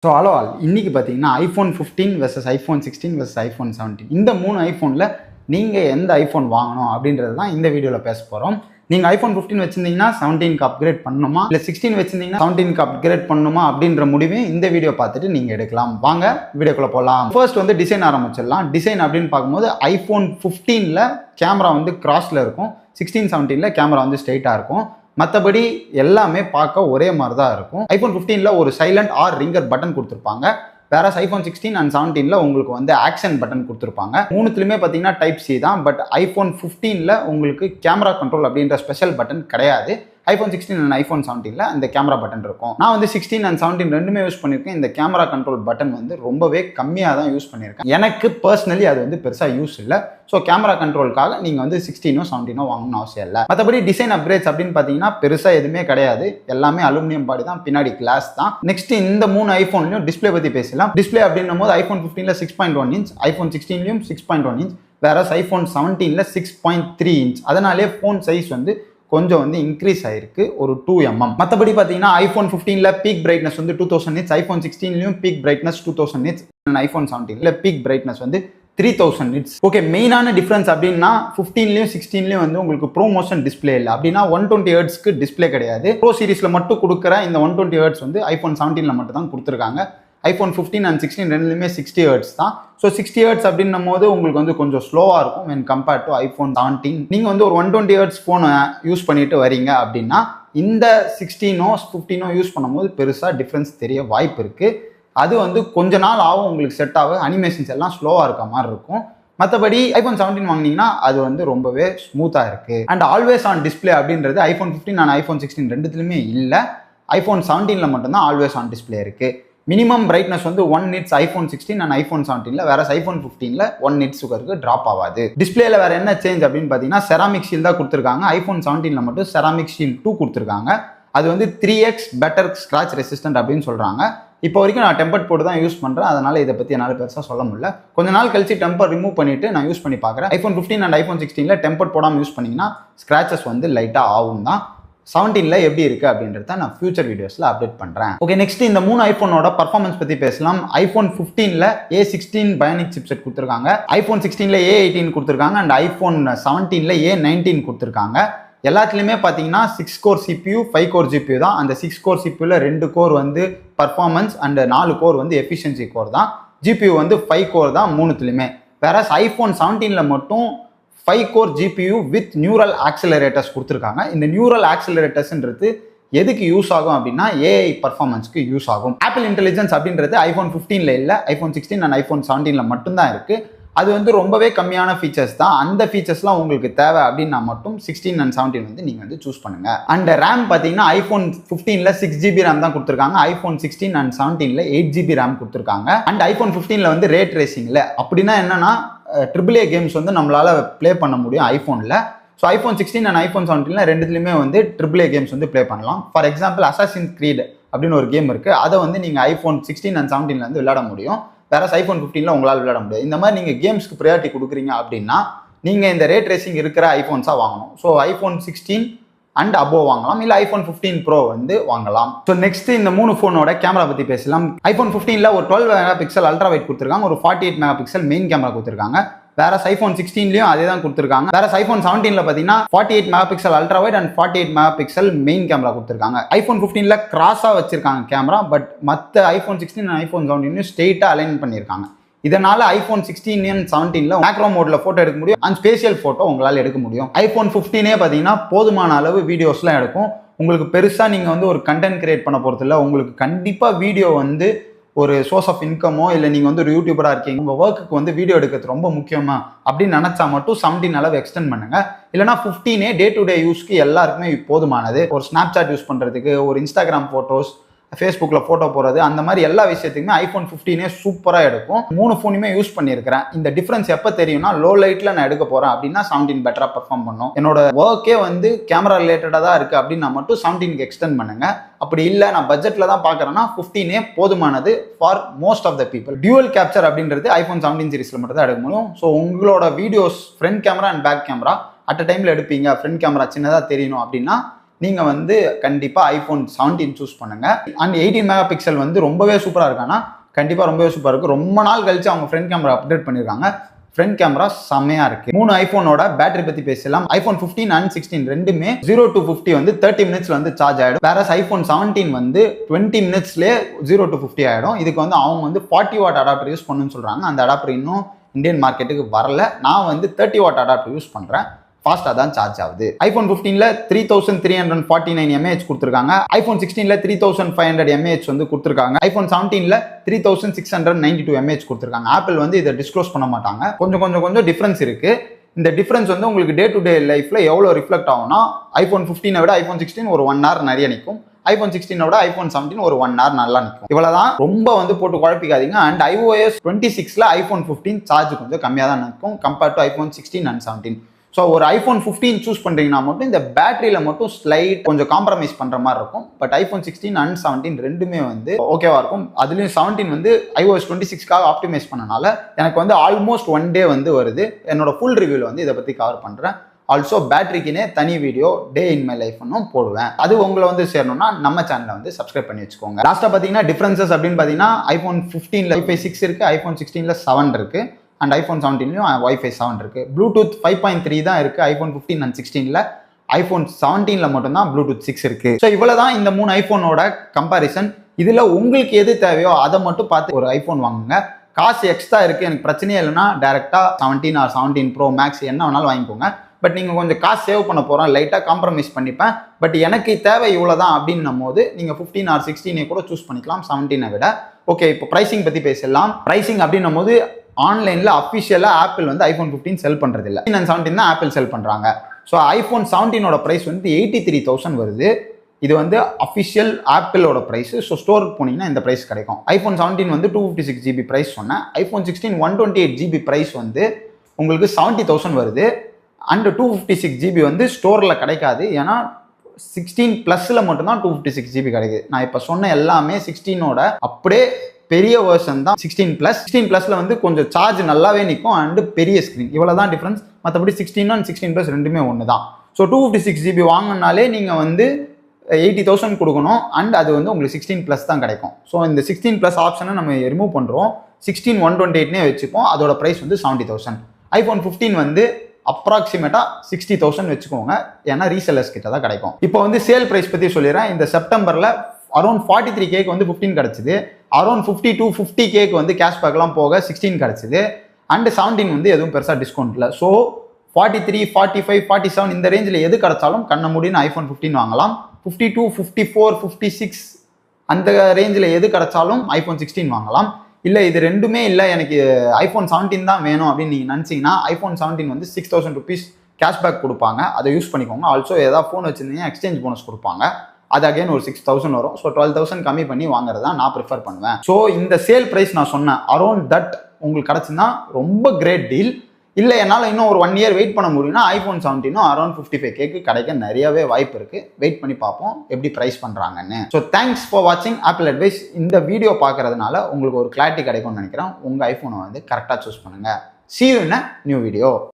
So hello all இன்னைக்கு பார்த்தீங்கன்னா iPhone 15 versus iPhone 16 versus iPhone 17 இந்த 3 ஐஃபோனில் நீங்கள் எந்த ஐஃபோன் வாங்கணும் அப்படின்றது தான் இந்த வீடியோவில் பேச போகிறோம். நீங்கள் ஐஃபோன் 15 வச்சிருந்தீங்கன்னா 17க்கு அப்கிரேட் பண்ணணுமா இல்லை 16 வச்சிருந்தீங்கன்னா 17க்கு அப்கிரேட் பண்ணணுமா அப்படின்ற முடிவே இந்த வீடியோ பார்த்துட்டு நீங்கள் எடுக்கலாம். வாங்க வீடியோக்குள்ளே போகலாம். ஃபர்ஸ்ட் வந்து டிசைன் ஆரம்பிச்சிடலாம். டிசைன் அப்படின்னு பார்க்கும்போது ஐஃபோன் 15ல் கேமரா வந்து கிராஸில் இருக்கும், 16, 17ல் கேமரா வந்து ஸ்ட்ரெயிட்டாக இருக்கும். மற்றபடி எல்லாமே பார்க்க ஒரே மாதிரி தான் இருக்கும். ஐஃபோன் 15ல் ஒரு சைலண்ட் ஆர் ரிங்கர் பட்டன் கொடுத்துருப்பாங்க. வேற ஐஃபோன் 16 அண்ட் 17ல் உங்களுக்கு வந்து ஆக்ஷன் பட்டன் கொடுத்துருப்பாங்க. மூணுத்துலையுமே பார்த்தீங்கன்னா டைப் சி தான். பட் ஐஃபோன் 15ல் உங்களுக்கு கேமரா கண்ட்ரோல் அப்படின்ற ஸ்பெஷல் பட்டன் கிடையாது. ஐஃபோன் 16 அண்ட் ஐஃபோன் 17ல் அந்த கேமரா பட்டன் இருக்கும். நான் வந்து 16 அண்ட் 17 ரெண்டுமே யூஸ் பண்ணியிருக்கேன். இந்த கேமரா கண்ட்ரோல் பட்டன் வந்து ரொம்பவே கம்மியாக தான் யூஸ் பண்ணியிருக்கேன். எனக்கு பர்சனலி அது வந்து பெருசாக யூஸ் இல்லை. ஸோ கேமரா கண்ட்ரோலுக்காக நீங்கள் வந்து 16ஓ 17ஓ வாங்கணும்னு அவசியம் இல்லை. மற்றபடி டிசைன் அப்கிரேட்ஸ் அப்படின்னு பார்த்தீங்கன்னா பெருசாக எதுவுமே கிடையாது. எல்லாமே அலுமினியம் பாடி தான், பின்னாடி கிளாஸ் தான். நெக்ஸ்ட் இந்த 3 ஐஃபோன்லையும் டிஸ்பிளே பற்றி பேசலாம். டிஸ்பிளே அப்படின்னும் போது ஐஃபோன் 15ல் 6.1 இன்ச், ஐஃபோன் 16லையும் 6.1 இன்ச், வேற ஐஃபோன் 17ல் 6.3 இன்ச். அதனாலே ஃபோன் சைஸ் வந்து கொஞ்சம் வந்து இன்க்ரீஸ் ஆயிருக்கு, ஒரு 2 mm. மற்றபடி பார்த்தீங்கன்னா ஐஃபோன் 15ல் பீக் பிரைட்னஸ் வந்து 2000 நிட்ஸ், ஐஃபோன் 16லையும் பீக் பிரைட்னஸ் 2000 நிட்ஸ், ஐஃபோன் 17ல் பீக் பிரைட்னஸ் வந்து 3000 நிட்ஸ். ஓகே, மெயினான டிஃபரன்ஸ் அப்படின்னா 15லையும் 16லையும் வந்து உங்களுக்கு ப்ரோ மோஷன் டிஸ்பிளே இல்லை. அப்படின்னா 120 ஹெர்ட்ஸ்க்கு டிஸ்பிளே கிடையாது. ப்ரோ சீரிஸில் மட்டும் கொடுக்குற இந்த 120 ஹெர்ட்ஸ் வந்து ஐஃபோன் 17ல் மட்டும் தான் கொடுத்துருக்காங்க. ஐஃபோன் 15 அண்ட் 16 ரெண்டுலையுமே 60 ஹெர்ட்ஸ் தான். ஸோ 60 ஹெர்ட்ஸ் அப்படின்னும் போது உங்களுக்கு வந்து கொஞ்சம் ஸ்லோவாக இருக்கும் when compared to ஐஃபோன் 17. நீங்கள் வந்து ஒரு 120 ஹெர்ட்ஸ் ஃபோனை யூஸ் பண்ணிட்டு வரீங்க அப்படின்னா இந்த 16ஓ 15ஓ யூஸ் பண்ணும்போது பெருசாக டிஃப்ரென்ஸ் தெரிய வாய்ப்பு இருக்குது. அது வந்து கொஞ்ச நாள் ஆகும் உங்களுக்கு செட் ஆக, அனிமேஷன்ஸ் எல்லாம் ஸ்லோவாக இருக்க மாதிரி இருக்கும். மற்றபடி ஐஃபோன் 17 வாங்கினீங்கன்னா அது வந்து ரொம்பவே ஸ்மூத்தாக இருக்குது. அண்ட் ஆல்வேஸ் ஆன் டிஸ்பிளே அப்படின்றது ஐஃபோன் 15 அண்ட் ஐஃபோன் 16 ரெண்டுத்துலையுமே இல்லை. ஐஃபோன் 17ல் மட்டும்தான் ஆல்வேஸ் ஆன் டிஸ்பிளே இருக்குது. மினிமம் பிரைட்னஸ் வந்து 1 nits ஐஃபோன் 16 அண்ட் ஐஃபோன் 17ல், வேற ஐஃபோன் 15ல் 1 nits வரைக்கும் ட்ராப் ஆகாது. டிஸ்பிளேல வேற என்ன சேஞ்ச் அப்படின்னு பார்த்தீங்கன்னா செராமிக் ஷீல்ட் தான் கொடுத்துருக்காங்க. ஐஃபோன் 17ல் மட்டும் செராமிக் ஷீல்ட் 2 கொடுத்துருக்காங்க. அது வந்து 3x பெட்டர் ஸ்க்ராட்ச் ரெசிஸ்டன்ட் அப்படின்னு சொல்றாங்க. இப்போ வரைக்கும் நான் டெம்பர் போட்டு தான் யூஸ் பண்ணுறேன், அதனால இதை பற்றி என்னால் பெருசாக சொல்ல முடியல. கொஞ்ச நாள் கழிச்சு டெம்பர் ரிமூவ் பண்ணிட்டு நான் யூஸ் பண்ணி பார்க்குறேன். ஐஃபோன் 15 அண்ட் ஐஃபோன் 16ல் டெம்பர் போடாமல் யூஸ் பண்ணிங்கன்னா ஸ்க்ராச்சஸ் வந்து லைட்டாக ஆகும் தான். 17ல் எப்படி இருக்குது அப்படின்றத நான் ஃபியூச்சர் வீடியோஸில் அப்டேட் பண்ணுறேன். ஓகே, நெக்ஸ்ட் இந்த 3 ஐஃபோனோட பர்ஃபார்மன்ஸ் பற்றி பேசலாம். ஐஃபோன் 15ல் A16 பயோனிக் சிப்செட் கொடுத்துருக்காங்க, ஐஃபோன் 16ல் A18 கொடுத்துருக்காங்க, அண்ட் ஐஃபோன் 17ல் A19 கொடுத்துருக்காங்க. எல்லாத்துலேயுமே பார்த்தீங்கன்னா 6 கோர் CPU 5 கோர் GPU தான். அந்த 6 கோர் CPUவில் 2 கோர் வந்து பர்ஃபார்மன்ஸ் அண்ட் 4 கோர் வந்து எஃபிஷியன்சி கோர் தான். GPU வந்து 5 கோர் தான் மூணுத்துலையுமே. வேற ஐஃபோன் 17ல் மட்டும் 5 கோர் GPU வித் நியூரல் ஆக்சிலரேட்டர்ஸ் கொடுத்துருக்காங்க. இந்த நியூரல் ஆக்சிலரேட்டர்ஸ்ன்றது எதுக்கு யூஸ் ஆகும் அப்படின்னா AI பர்ஃபார்மன்ஸ்க்கு யூஸ் ஆகும். ஆப்பிள் இன்டெலிஜென்ஸ் அப்படின்றது ஐஃபோன் 15ல் இல்லை, ஐஃபோன் 16 அண்ட் ஐஃபோன் 17ல் மட்டும்தான் இருக்குது. அது வந்து ரொம்பவே கம்மியான ஃபீச்சர்ஸ் தான். அந்த ஃபீச்சர்ஸ்லாம் உங்களுக்கு தேவை அப்படின்னா மட்டும் 16 அண்ட் 17 வந்து நீங்கள் வந்து சூஸ் பண்ணுங்க. அண்ட் ரேம் பார்த்தீங்கன்னா ஐஃபோன் 15ல் 6GB ரேம் தான் கொடுத்துருக்காங்க, ஐஃபோன் 16 அண்ட் 17ல் 8GB ரேம் கொடுத்துருக்காங்க. அண்ட் ஐஃபோன் 15ல் வந்து ரே ட்ரேசிங்ல அப்படின்னா என்னன்னா AAA கேம்ஸ் வந்து நம்மளால ப்ளே பண்ண முடியும் ஐஃபோனில். ஸோ ஐஃபோன் 16 அண்ட் ஐஃபோன் 17ல் ரெண்டுத்துலையுமே வந்து AAA கேம்ஸ் வந்து ப்ளே பண்ணலாம். ஃபார் எக்ஸாம்பிள் அசாசின்ஸ் க்ரீட் அப்படின்னு ஒரு கேம் இருக்குது, அதை வந்து நீங்கள் ஐஃபோன் 16 அண்ட் 17ல் வந்து விளையாட முடியும். வேற ஐஃபோன் 15ல் உங்களால் விளையாட முடியாது. இந்த மாதிரி நீங்கள் கேம்ஸ்க்கு ப்ரையாரிட்டி கொடுக்குறீங்க அப்படின்னா நீங்கள் இந்த ரே ட்ரேசிங் இருக்கிற ஐஃபோன்ஸாக வாங்கணும். ஸோ ஐஃபோன் 16 அண்ட் அபோவ் வாங்கலாம், இல்லை ஐஃபோன் 15 ப்ரோ வந்து வாங்கலாம். ஸோ நெக்ஸ்ட் இந்த 3 ஃபோனோட கேமரா பற்றி பேசலாம். ஐஃபோன் 15ல் ஒரு 12 மெகா பிக்சல் அல்ட்ரா வைட் கொடுத்துருக்காங்க, ஒரு 48 மெகா பிக்சல் மெயின் கேமரா கொடுத்துருக்காங்க. வேற ஐஃபோன் 16லையும் அதே தான் கொடுத்துருக்காங்க. வேற ஐஃபோன் 17ல் பார்த்தீங்கன்னா 48 mega pixel ultra wide and 48 mega pixel main camera கொடுத்துருக்காங்க. ஐஃபோன் 15ல் கிராஸாக வச்சிருக்காங்க கேமரா, பட் மற்ற ஐஃபோன் 16 அண்ட் ஐஃபோன் 17 ஸ்ட்ரெயிட்டாக அலைன் பண்ணியிருக்காங்க. இதனால ஐஃபோன் 16 அண்ட் 17ல் மேக்ரோ மோட்ல போட்டோ எடுக்க முடியும் அண்ட் ஸ்பேஷியல் போட்டோ உங்களால் எடுக்க முடியும். ஐஃபோன் 15 பார்த்தீங்கன்னா போதுமான அளவு வீடியோஸ்லாம் எடுக்கும். உங்களுக்கு பெருசாக நீங்கள் வந்து ஒரு கண்டென்ட் கிரியேட் பண்ண போகிறது இல்லை. உங்களுக்கு கண்டிப்பாக வீடியோ வந்து ஒரு சோர்ஸ் ஆஃப் இன்கமோ இல்லை நீங்கள் வந்து ஒரு யூடியூபராக இருக்கீங்க, உங்கள் ஒர்க்குக்கு வந்து வீடியோ எடுக்கிறது ரொம்ப முக்கியமா அப்படின்னு நினச்சா மட்டும் 17 அளவு எக்ஸ்டெண்ட் பண்ணுங்க. இல்லைனா 15 டே டு டே யூஸ்க்கு எல்லாருக்குமே போதுமானது. ஒரு ஸ்னாப்சாட் யூஸ் பண்ணுறதுக்கு, ஒரு இன்ஸ்டாகிராம் ஃபோட்டோஸ், ஃபேஸ்புக்கில் ஃபோட்டோ போடுறது, அந்த மாதிரி எல்லா விஷயத்துக்குமே ஐஃபோன் 15 சூப்பராக எடுக்கும். 3 ஃபோனுமே யூஸ் பண்ணியிருக்கிறேன். இந்த டிஃப்ரென்ஸ் எப்போ தெரியும்னா லோ லைட்டில் நான் எடுக்க போகிறேன் அப்படின்னா 17 பெட்டராக பர்ஃபார்ம் பண்ணும். என்னோட ஒர்க்கே வந்து கேமரா ரிலேட்டடாக தான் இருக்குது அப்படின்னா மட்டும் 17க்கு எக்ஸ்டெண்ட் பண்ணுங்க. அப்படி இல்லை நான் பட்ஜெட்டில் தான் பார்க்குறேன்னா 15 போதுமானது for most of the people. Dual capture அப்படின்றது ஐஃபோன் 17 சீரிஸில் மட்டும் தான் எடுக்க முடியும். ஸோ உங்களோட videos front camera and back camera at a டைமில் எடுப்பீங்க, ஃப்ரண்ட் கேமரா சின்னதாக தெரியணும் அப்படின்னா நீங்கள் வந்து கண்டிப்பாக ஐஃபோன் 17 சூஸ் பண்ணுங்கள். அண்ட் 18 மெகா பிக்சல் வந்து ரொம்பவே சூப்பராக இருக்கான்னா கண்டிப்பாக ரொம்பவே சூப்பராக இருக்குது. ரொம்ப நாள் கழிச்சு அவங்க ஃப்ரண்ட் கேமரா அப்டேட் பண்ணியிருக்காங்க. ஃப்ரண்ட் கேமரா செம்மையா இருக்கு. 3 ஐபோனோட பேட்டரி பத்தி பேசலாம். ஐபோன் 15 அண்ட் 16 ரெண்டுமே 0 to 50 வந்து 30 மினிட்ஸ்ல வந்து சார்ஜ் ஆயிடும். வேற ஐபோன் 17 வந்து 20 மினிட்ஸ்லயே 0 to 50 ஆயிடும். இதுக்கு வந்து அவங்க வந்து 40 வாட் அடாப்டர் யூஸ் பண்ணணும்னு சொல்றாங்க. அந்த அடாப்டர் இன்னும் இந்தியன் மார்க்கெட்டுக்கு வரல. நான் வந்து 30 வாட் அடாப்டர் யூஸ் பண்றேன். ஃபாஸ்டா தான் சார்ஜ் ஆகுது. ஐபோன் 15ல 3349 mAh கொடுத்துருக்காங்க. ஐபோன் 16ல 3500 mAh வந்து கொடுத்துருக்காங்க. ஐபோன் 17ல 3692 mAh கொடுத்துருக்காங்க. ஆப்பிள் வந்து இதை டிஸ்க்ளோஸ் பண்ண மாட்டாங்க. கொஞ்சம் டிஃபரன்ஸ் இருக்கு. இந்த டிஃபரன்ஸ் வந்து உங்களுக்கு டே டு டே லைஃப்ல எவ்வளவு ரிஃப்ளெக்ட் ஆகும்னா ஐபோன் 15 விட ஐபோன் 16 ஒரு 1 hour நிறைய நிற்கும். ஐபோன் 16 விட ஐபோன் 17 ஒரு 1 hour நல்லா நிற்கும். இவ்வளவுதான். ரொம்ப வந்து போட்டு குழப்பிக்காதீங்க. அண்ட் iOS 26ல ஐபோன் 15 சார்ஜ் கொஞ்சம் கம்மியாக தான் நிற்கும் compared to iPhone 16 and 17. So ஒரு ஐபோன் 15 சூஸ் பண்ணுறீங்கன்னா மட்டும் இந்த பேட்டரியில் மட்டும் ஸ்லைட் கொஞ்சம் காம்ப்ரமைஸ் பண்ணுற மாதிரி இருக்கும். பட் ஐபோன் 16 அண்ட் 17 ரெண்டுமே வந்து ஓகேவா இருக்கும். அதுலேயும் 17 வந்து iOS 26க்காக ஆப்டிமைஸ் பண்ணனால எனக்கு வந்து ஆல்மோஸ்ட் 1 day வந்து வருது. என்னோட ஃபுல் ரிவ்யூவில் வந்து இதை பற்றி கவர் பண்ணுறேன். ஆல்சோ பேட்டரிக்குனே தனி வீடியோ டே இன் மை லைஃப்னும் போடுவேன். அது உங்களை வந்து சேரணும்னா நம்ம சேனலை வந்து சப்ஸ்கிரைப் பண்ணி வச்சுக்கோங்க. லாஸ்ட்டாக பார்த்தீங்கன்னா டிஃபரன்சஸ் அப்படின்னு பார்த்தீங்கன்னா ஐபோன் 15ல Wi-Fi 6 இருக்குது, ஐபோன் 16ல 7 இருக்குது. அண்ட் ஐபோன் 17லையும் Wi-Fi 7 இருக்குது. ப்ளூடூத் 5.3 தான் இருக்குது ஐபோன் 15 அண்ட் 16ல. ஐபோன் 17ல மட்டும்தான் ப்ளூடூத் 6 இருக்குது. ஸோ இவ்வளோ தான் இந்த 3 ஐபோனோட கம்பாரிசன். இதில் உங்களுக்கு எது தேவையோ அதை மட்டும் பார்த்து ஒரு ஐபோன் வாங்குங்க. காசு எக்ஸ்ட்ரா இருக்குது எனக்கு பிரச்சனையே இல்லைன்னா டேரெக்டாக 17 ஆர் 17 Pro Max என்ன வேணாலும் வாங்கிக்கோங்க. பட் நீங்கள் கொஞ்சம் காசு சேவ் பண்ண போகிறோம், லைட்டாக காம்ப்ரமைஸ் பண்ணிப்பேன், பட் எனக்கு தேவை இவ்வளோ தான் அப்படின்னும் போது நீங்கள் 15 ஆர் 16 கூட சூஸ் பண்ணிக்கலாம் 17 விட. ஓகே, இப்போ ப்ரைசிங் பற்றி பேசலாம். ப்ரைசிங் அப்படின்னும் போது ஆன்லைனில் அஃபிஷியலாக ஆப்பிள் வந்து ஐபோன் 15 செல் பண்ணுறது இல்லை. 15 and 17 தான் ஆப்பிள் செல் பண்ணுறாங்க. ஸோ ஐபோன் 17ஓட ப்ரைஸ் வந்து 83,000 வருது. இது வந்து அஃபிஷியல் ஆப்பிளோட ப்ரைஸ். ஸோ ஸ்டோருக்கு போனீங்கன்னா இந்த ப்ரைஸ் கிடைக்கும். ஐபோன் 17 வந்து 256 GB ப்ரைஸ் சொன்னேன். ஐபோன் 16 128 GB ப்ரைஸ் வந்து உங்களுக்கு 70,000 வருது. அண்ட் 256 GB வந்து ஸ்டோரில் கிடைக்காது. ஏன்னா 16 ப்ளஸில் மட்டும்தான் 256 GB கிடைக்குது. நான் இப்போ சொன்ன எல்லாமே 16ஓட அப்படியே பெரிய வெர்ஷன் தான் 16 ப்ளஸ்ல வந்து கொஞ்சம் சார்ஜ் நல்லாவே நிற்கும் அண்ட் பெரிய ஸ்க்ரீன். இவ்வளோ தான் டிஃப்ரென்ஸ். மற்றபடி 16 அண்ட் 16 ப்ளஸ் ரெண்டுமே ஒன்று தான். ஸோ 256 GB வாங்கினாலே நீங்கள் வந்து 80,000 கொடுக்கணும். அண்ட் அது வந்து உங்களுக்கு 16 ப்ளஸ் தான் கிடைக்கும். ஸோ இந்த 16 ப்ளஸ் ஆப்ஷனை நம்ம ரிமூவ் பண்ணுறோம். 16 128 வச்சுப்போம். அதோட ப்ரைஸ் வந்து 70,000. ஐபோன் 15 வந்து அப்ராக்சிமேட்டா 60,000 வச்சுக்கோங்க. ஏன்னா ரீசெல்லர்ஸ் கிட்ட தான் கிடைக்கும். இப்போ வந்து சேல் ப்ரைஸ் பற்றி சொல்லிடுறேன். இந்த செப்டம்பரில் அரௌண்ட் 43K வந்து 15 கிடச்சிது. அரௌண்ட் 50K வந்து கேஷ்பேக்லாம் போக 16 கிடச்சிது. அண்ட் 17 வந்து எதுவும் பெருசாக டிஸ்கவுண்ட் இல்லை. ஸோ 43, 45, 47 இந்த ரேஞ்சில் எது கிடைச்சாலும் கண்ண முடின்னு ஐபோன் 15 வாங்கலாம். 52, 54, 56 அந்த ரேஞ்சில் எது கிடைச்சாலும் ஐபோன் 16 வாங்கலாம். இல்லை இது ரெண்டுமே இல்லை எனக்கு ஐபோன் 17 தான் வேணும் அப்படின்னு நீங்கள் நினச்சிங்கன்னா ஐபோன் 17 வந்து 6,000 rupees கேஷ்பேக் கொடுப்பாங்க. அதை யூஸ் பண்ணிக்கோங்க. ஆல்சோ ஏதாவது ஃபோன் வச்சுருந்தீங்கன்னா எக்ஸ்சேஞ்ச் போனஸ் கொடுப்பாங்க. அது அகைன் ஒரு 6,000 வரும். ஸோ 12,000 கம்மி பண்ணி வாங்குறது தான் நான் ப்ரிஃபர் பண்ணுவேன். ஸோ இந்த சேல் ப்ரைஸ் நான் சொன்னேன் அரௌண்ட் தட் உங்களுக்கு கிடச்சுன்னா ரொம்ப கிரேட் டீல். இல்லை என்னால் இன்னும் ஒரு 1 year வெயிட் பண்ண முடியும்னா ஐபோன் 17 அரௌண்ட் 55K கிடைக்க நிறையவே வாய்ப்பு இருக்குது. வெயிட் பண்ணி பார்ப்போம் எப்படி ப்ரைஸ் பண்ணுறாங்கன்னு. ஸோ தேங்க்ஸ் ஃபார் வாட்சிங் ஆப்பிள் அட்வைஸ். இந்த வீடியோ பார்க்கறதுனால உங்களுக்கு ஒரு கிளாரிட்டி கிடைக்கும்னு நினைக்கிறேன். உங்கள் ஐஃபோனை வந்து கரெக்டாக சூஸ் பண்ணுங்கள். See you in a new video.